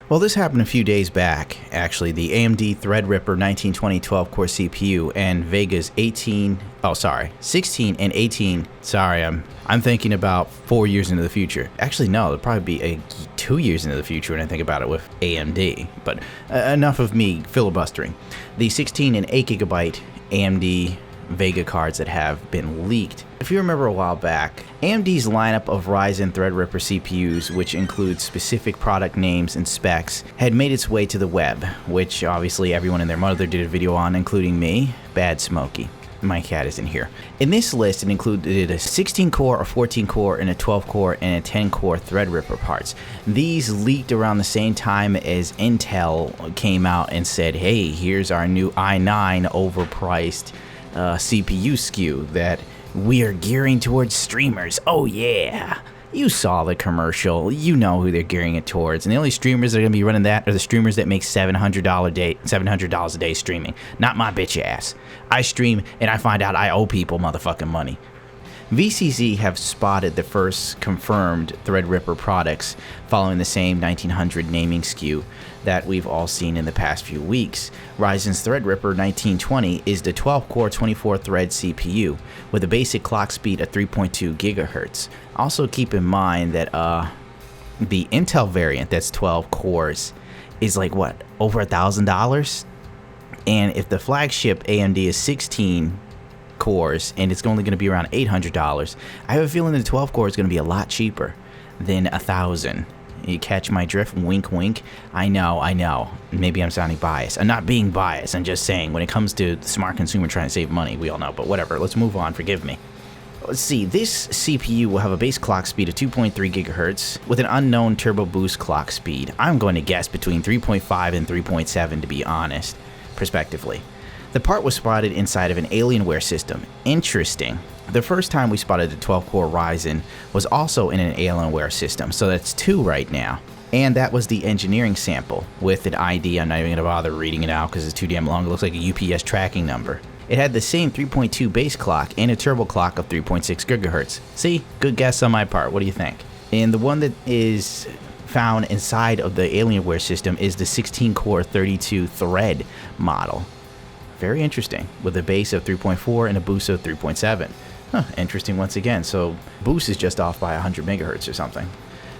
Well, this happened a few days back, actually. The AMD Threadripper 1920 12-core CPU and Vega's 16 and 18. Sorry, I'm thinking about 4 years into the future. Actually, no, it'll probably be 2 years into the future when I think about it with AMD. But enough of me filibustering. The 16 and 8GB AMD Vega cards that have been leaked. If you remember a while back, AMD's lineup of Ryzen Threadripper CPUs, which includes specific product names and specs, had made its way to the web, which obviously everyone and their mother did a video on, including me, Bad Smokey. My cat isn't here. In this list, it included a 16-core, a 14-core, and a 12-core, and a 10-core Threadripper parts. These leaked around the same time as Intel came out and said, hey, here's our new i9 overpriced CPU SKU that we are gearing towards streamers. Oh yeah, you saw the commercial. You know who they're gearing it towards, and the only streamers that are gonna be running that are the streamers that make $700 a day streaming. Not my bitch ass. I stream and I find out I owe people motherfucking money. VCZ have spotted the first confirmed Threadripper products following the same 1900 naming SKU that we've all seen in the past few weeks. Ryzen's Threadripper 1920 is the 12-core 24-thread CPU with a basic clock speed of 3.2 GHz. Also keep in mind that the Intel variant that's 12 cores is like what, over $1,000? And if the flagship AMD is 16 cores and it's only going to be around $800, I have a feeling the 12 core is going to be a lot cheaper than $1,000. You catch my drift? Wink wink. I know, maybe I'm sounding biased. I'm not being biased, I'm just saying when it comes to the smart consumer trying to save money, we all know, but whatever, let's move on, forgive me. Let's see, this CPU will have a base clock speed of 2.3 GHz with an unknown turbo boost clock speed. I'm going to guess between 3.5 and 3.7 to be honest, prospectively. The part was spotted inside of an Alienware system. Interesting. The first time we spotted the 12-core Ryzen was also in an Alienware system, so that's 2 right now. And that was the engineering sample with an ID. I'm not even going to bother reading it out because it's too damn long. It looks like a UPS tracking number. It had the same 3.2 base clock and a turbo clock of 3.6 GHz. See? Good guess on my part. What do you think? And the one that is found inside of the Alienware system is the 16-core 32-thread model. Very interesting, with a base of 3.4 and a boost of 3.7. Huh, interesting once again, so boost is just off by 100 megahertz or something.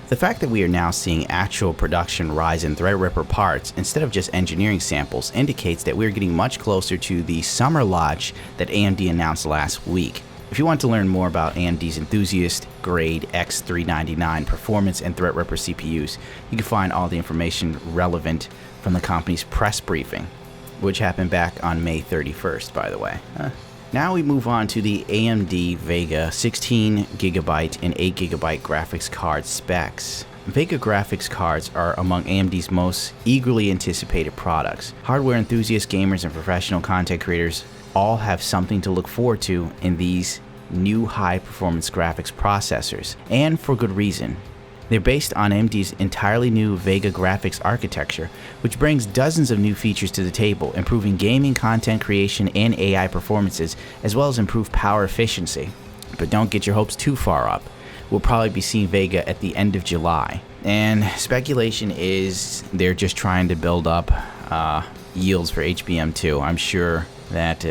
The fact that we are now seeing actual production Ryzen Threadripper parts instead of just engineering samples indicates that we are getting much closer to the summer launch that AMD announced last week. If you want to learn more about AMD's enthusiast grade X399 performance and Threadripper CPUs, you can find all the information relevant from the company's press briefing, which happened back on May 31st, by the way. Now we move on to the AMD Vega 16GB and 8GB graphics card specs. Vega graphics cards are among AMD's most eagerly anticipated products. Hardware enthusiasts, gamers, and professional content creators all have something to look forward to in these new high-performance graphics processors, and for good reason. They're based on AMD's entirely new Vega graphics architecture, which brings dozens of new features to the table, improving gaming, content creation, and AI performances, as well as improved power efficiency. But don't get your hopes too far up. We'll probably be seeing Vega at the end of July. And speculation is they're just trying to build up yields for HBM2. I'm sure that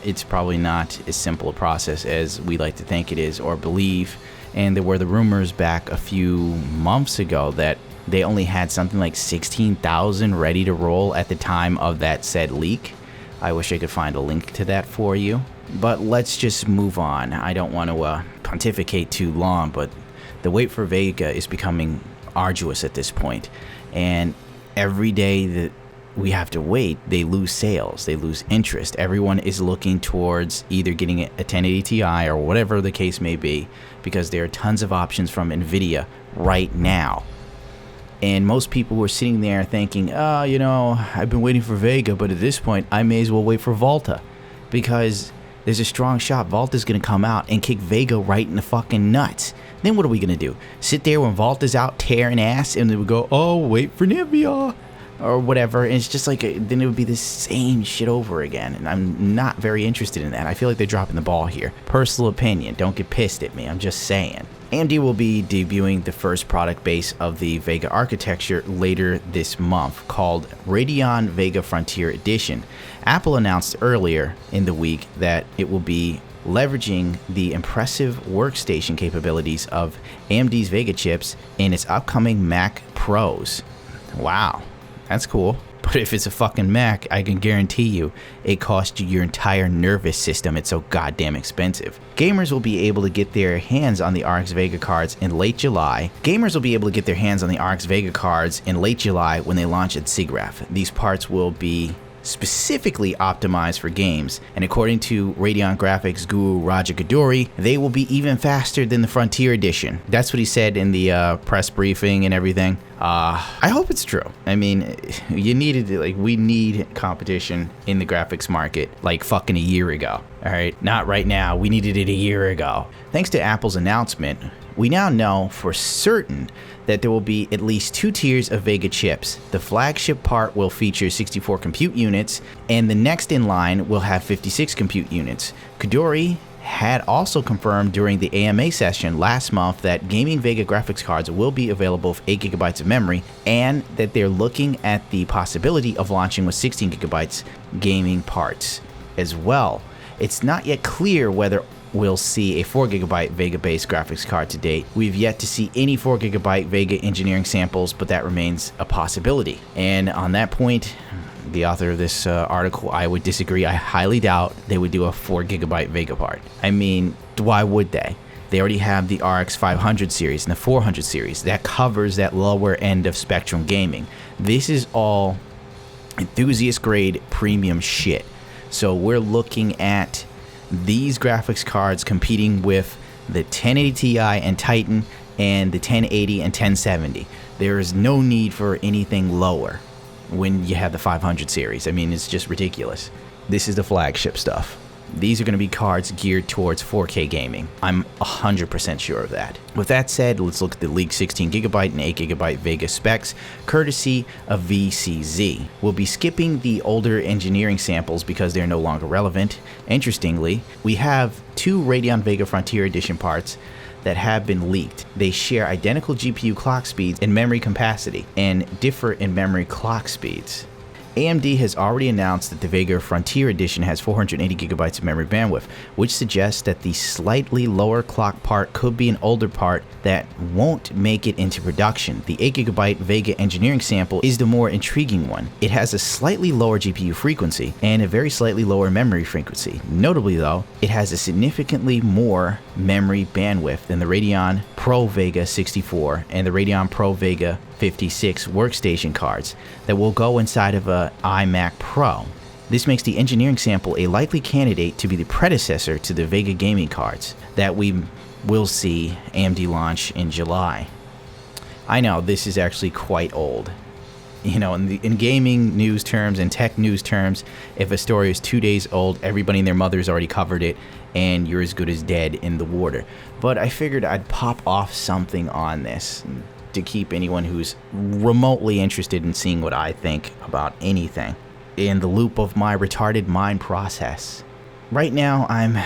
it's probably not as simple a process as we like to think it is or believe. And there were the rumors back a few months ago that they only had something like 16,000 ready to roll at the time of that said leak. I wish I could find a link to that for you. But let's just move on. I don't want to pontificate too long, but the wait for Vega is becoming arduous at this point. And every day that we have to wait, they lose sales, they lose interest. Everyone is looking towards either getting a 1080 Ti or whatever the case may be, because there are tons of options from NVIDIA right now. And most people were sitting there thinking, oh, you know, I've been waiting for Vega, but at this point, I may as well wait for Volta, because there's a strong shot Volta's going to come out and kick Vega right in the fucking nuts. Then what are we going to do? Sit there when Volta's out tearing ass and then we go, oh, wait for Nvidia? or whatever, and it's just like then it would be the same shit over again, and I'm not very interested in that. I feel like they're dropping the ball here. Personal opinion, don't get pissed at me, I'm just saying. AMD will be debuting the first product base of the Vega architecture later this month, called Radeon Vega Frontier Edition. Apple announced earlier in the week that it will be leveraging the impressive workstation capabilities of AMD's Vega chips in its upcoming Mac Pros. Wow, that's cool. But if it's a fucking Mac, I can guarantee you it costs you your entire nervous system. It's so goddamn expensive. Gamers will be able to get their hands on the RX Vega cards in late July. When they launch at SIGGRAPH. These parts will be specifically optimized for games, and according to Radeon graphics guru Raja Kaduri, they will be even faster than the Frontier Edition. That's what he said in the press briefing and everything. I hope it's true. I mean, we need competition in the graphics market like fucking a year ago. All right, not right now. We needed it a year ago. Thanks to Apple's announcement, we now know for certain that there will be at least 2 tiers of Vega chips. The flagship part will feature 64 compute units, and the next in line will have 56 compute units. Kaduri had also confirmed during the AMA session last month that gaming Vega graphics cards will be available with 8GB of memory, and that they're looking at the possibility of launching with 16GB gaming parts as well. It's not yet clear whether we'll see a 4GB Vega-based graphics card to date. We've yet to see any 4GB Vega engineering samples, but that remains a possibility. And on that point, the author of this article, I would disagree. I highly doubt they would do a 4GB Vega part. I mean, why would they? They already have the RX 500 series and the 400 series. That covers that lower end of spectrum gaming. This is all enthusiast grade premium shit. So we're looking at these graphics cards competing with the 1080 Ti and Titan and the 1080 and 1070. There is no need for anything lower when you have the 500 series. I mean, it's just ridiculous. This is the flagship stuff. These are going to be cards geared towards 4K gaming. I'm 100% sure of that. With that said, let's look at the leaked 16GB and 8GB Vega specs, courtesy of VCZ. We'll be skipping the older engineering samples because they're no longer relevant. Interestingly, we have 2 Radeon Vega Frontier Edition parts that have been leaked. They share identical GPU clock speeds and memory capacity, and differ in memory clock speeds. AMD has already announced that the Vega Frontier Edition has 480GB of memory bandwidth, which suggests that the slightly lower clock part could be an older part that won't make it into production. The 8GB Vega engineering sample is the more intriguing one. It has a slightly lower GPU frequency and a very slightly lower memory frequency. Notably though, it has a significantly more memory bandwidth than the Radeon Pro Vega 64 and the Radeon Pro Vega 56 workstation cards that will go inside of a iMac Pro. This makes the engineering sample a likely candidate to be the predecessor to the Vega gaming cards that we will see AMD launch in July. I know this is actually quite old. You know, in gaming news terms and tech news terms, if a story is 2 days old, everybody and their mother's already covered it, and you're as good as dead in the water. But I figured I'd pop off something on this to keep anyone who's remotely interested in seeing what I think about anything in the loop of my retarded mind process. Right now, I'm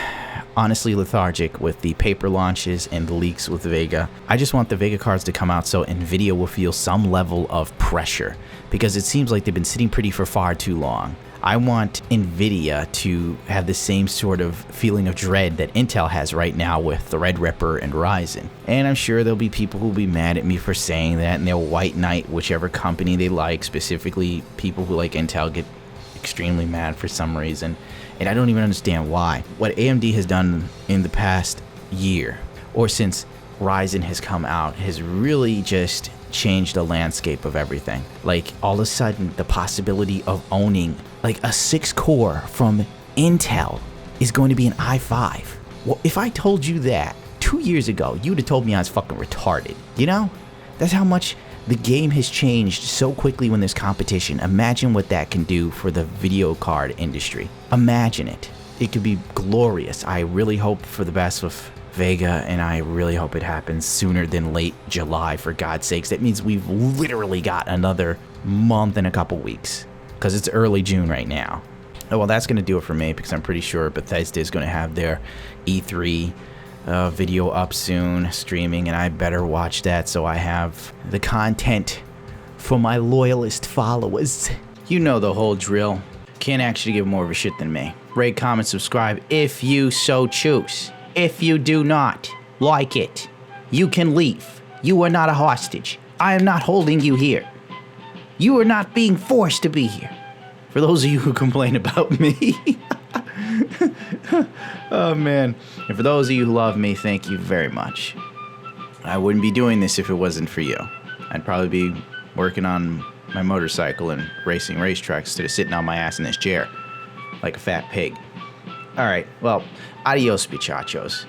honestly lethargic with the paper launches and the leaks with Vega. I just want the Vega cards to come out so Nvidia will feel some level of pressure, because it seems like they've been sitting pretty for far too long. I want Nvidia to have the same sort of feeling of dread that Intel has right now with Threadripper and Ryzen. And I'm sure there'll be people who'll be mad at me for saying that, and they'll white knight whichever company they like. Specifically, people who like Intel get extremely mad for some reason, and I don't even understand why. What AMD has done in the past year, or since Ryzen has come out, has really just changed the landscape of everything. Like, all of a sudden, the possibility of owning like a 6-core from Intel is going to be an i5. Well, if I told you that 2 years ago, you'd have told me I was fucking retarded. You know? That's how much the game has changed so quickly when there's competition. Imagine what that can do for the video card industry. Imagine it. It could be glorious. I really hope for the best with Vega, and I really hope it happens sooner than late July, for God's sakes. That means we've literally got another month and a couple weeks, because it's early June right now. Oh, well, that's going to do it for me, because I'm pretty sure Bethesda is going to have their E3 video up soon, streaming, and I better watch that so I have the content for my loyalist followers. You know the whole drill. Can't actually give more of a shit than me. Rate, comment, subscribe if you so choose. If you do not like it, you can leave. You are not a hostage. I am not holding you here. You are not being forced to be here. For those of you who complain about me. Oh, man. And for those of you who love me, thank you very much. I wouldn't be doing this if it wasn't for you. I'd probably be working on my motorcycle and racing racetracks instead of sitting on my ass in this chair like a fat pig. All right, well, adios, bichachos.